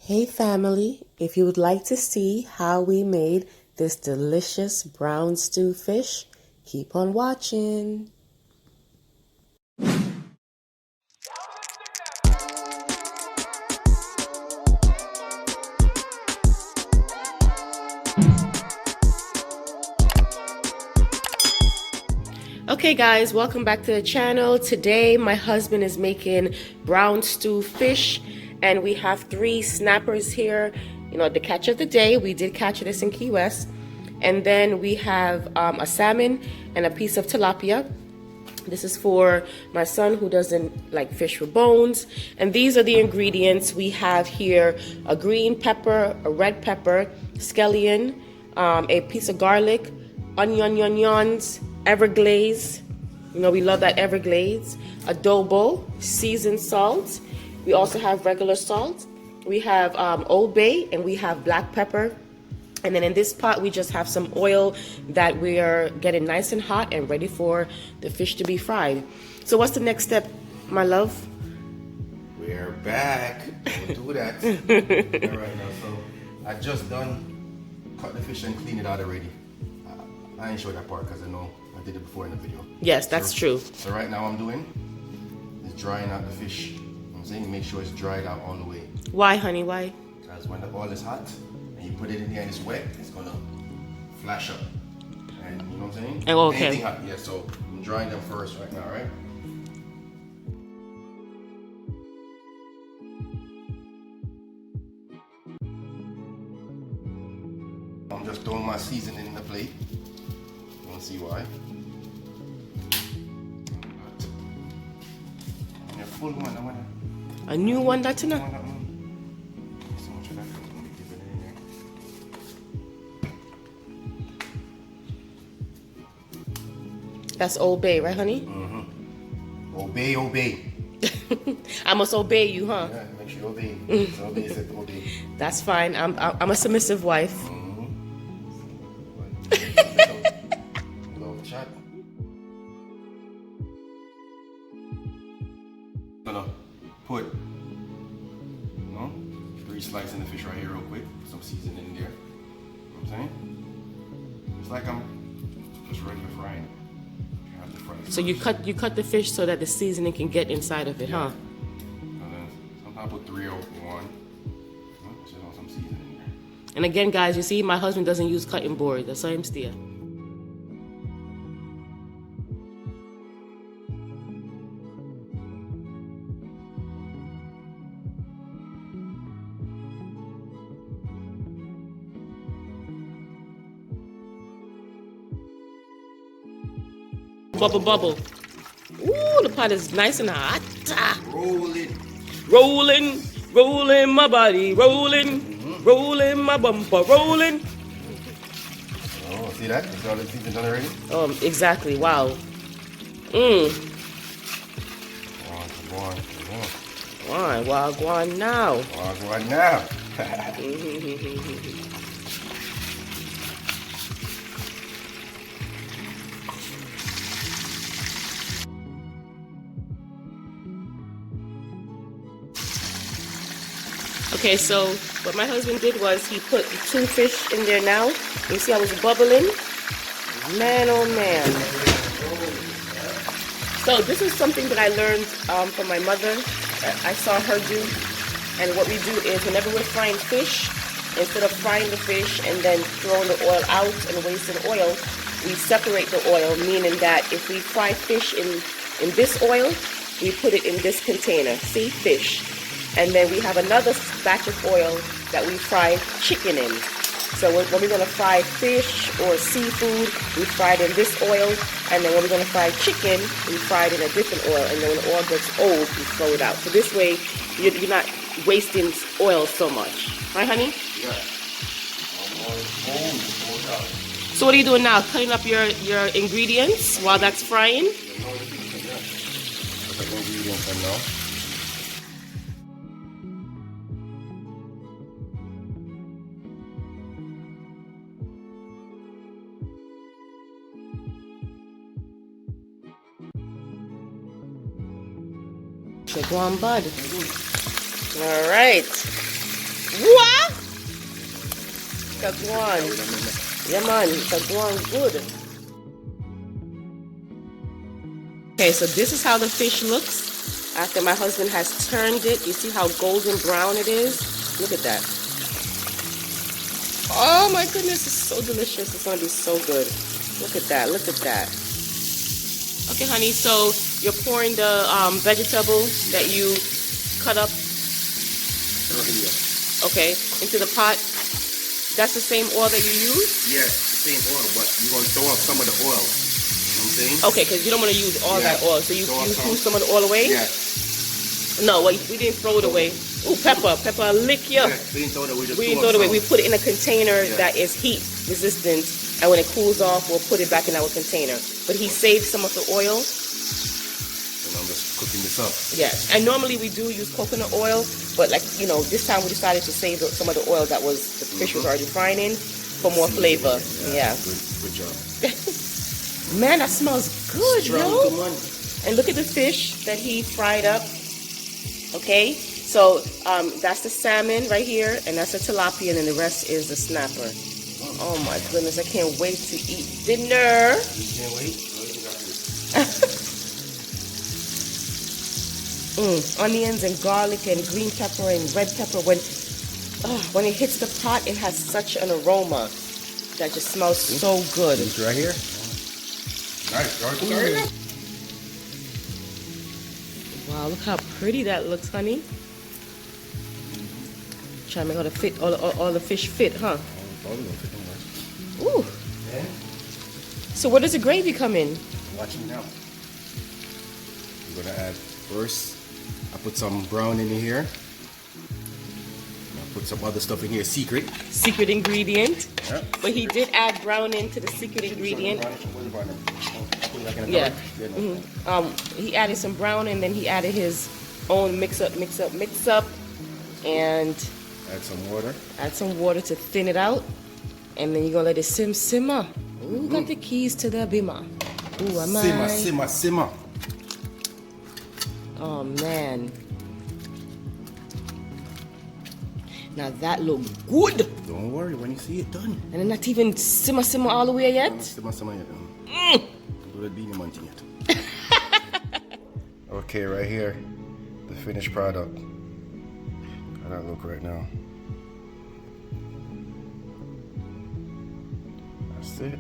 Hey family, if you would like to see how we made this delicious brown stew fish, keep on watching. Okay guys, welcome back to the channel. Today my husband is making brown stew fish and we have 3 snappers here. You know, the catch of the day. We did catch this in Key West. And then we have a salmon and a piece of tilapia. This is for my son who doesn't like fish with bones. And these are the ingredients. We have here a green pepper, a red pepper, scallion, a piece of garlic, onions, everglaze. You know, we love that everglaze. Adobo, seasoned salt. We also have regular salt. We have Old Bay and we have black pepper. And then in this pot, we just have some oil that we are getting nice and hot and ready for the fish to be fried. So what's the next step, my love? We're back. We'll do that. All right now, so I just done cut the fish and clean it out already. I ain't show that part because I know I did it before in the video. Yes, that's true. So right now what I'm doing is drying out the fish. I'm saying make sure it's dried out all the way. Why, honey, why? Because when the oil is hot and you put it in here and it's wet, it's gonna flash up. And you know what I'm saying? Oh, okay. Anything hot, yeah, so I'm drying them first right now, right? I'm just throwing my seasoning in the plate. You wanna see why? And a full one, I wanna. A new one that's enough. So much of that, I'm gonna dip it in there. That's Old Bay, right, honey? Mm-hmm. Obey, obey. I must obey you, huh? Yeah, make sure you obey. So obey said obey. That's fine. I'm a submissive wife. Little chat. Gonna put, 3 slices in the fish right here real quick. Put some seasoning in there. You know what I'm saying? It's like I'm just ready for frying. So you cut the fish so that the seasoning can get inside of it, huh? And then sometimes I put 3 or 1. Just on some seasoning in there. And again, guys, you see, my husband doesn't use cutting board. That's why I'm still. Bubble, bubble. Ooh, the pot is nice and hot. Rolling my body, rolling my bumper, rolling. Oh, see that? Is all the seasoning done already? Exactly. Wow. Go on. Wagwan now. Wagwan now. Okay, so what my husband did was he put the 2 fish in there now. You see how it's bubbling? Man, oh man. So this is something that I learned from my mother. I saw her do. And what we do is whenever we're frying fish, instead of frying the fish and then throwing the oil out and wasting oil, we separate the oil, meaning that if we fry fish in this oil, we put it in this container. See, fish. And then we have another batch of oil that we fry chicken in. So when we're going to fry fish or seafood, we fry it in this oil. And then when we're going to fry chicken, we fry it in a different oil. And then when the oil gets old, we throw it out. So this way, you're not wasting oil so much. Right, honey? Yeah. So what are you doing now? Cutting up your ingredients while that's frying? Go on, bud. All right. What? Kagwan. Yeah, man. Kagwan good. Okay, so this is how the fish looks after my husband has turned it. You see how golden brown it is? Look at that. Oh my goodness, it's so delicious. It's gonna be so good. Look at that, look at that. Okay, honey, so you're pouring the vegetable that you cut up, okay, into the pot. That's the same oil that you use? Yes, the same oil, but you're going to throw off some of the oil. You know what I'm saying? Okay, because you don't want to use all that oil. So you threw some of the oil away? Yeah. No, we didn't throw it away. Ooh, pepper lick you. Yeah, we didn't throw it away. We didn't throw it away. We put it in a container that is heat resistant, and when it cools off, we'll put it back in our container. But he saved some of the oil. And I'm just cooking this up. Yes, and normally we do use coconut oil, but like, you know, this time we decided to save some of the oil that was the fish was already frying in for more flavor. Yeah. Good job. Man, that smells good, Strong, yo. come on. And look at the fish that he fried up. Okay, so that's the salmon right here, and that's the tilapia, and then the rest is the snapper. Oh my goodness, I can't wait to eat dinner. You can't wait? Onions and garlic and green pepper and red pepper. When it hits the pot, it has such an aroma that just smells so good. This right here. Nice. Right. Wow, look how pretty that looks, honey. Trying to make all the fish fit, huh? Ooh. Yeah. So where does the gravy come in? Watch me now. I'm gonna add first. I put some brown in here. I put some other stuff in here. Secret ingredient. Yeah. But he did add brown into the secret ingredient. Yeah. He added some brown, and then he added his own mix up, and add some water. Add some water to thin it out, and then you're gonna let it simmer. Who got the keys to the bima? Ooh, am I? Simmer. Oh man. Now that look good. Don't worry when you see it done. And it's not even simmer all the way yet. Simmer yet. Do the beanie munching yet. Okay, right here, the finished product. How that look right now? That's it.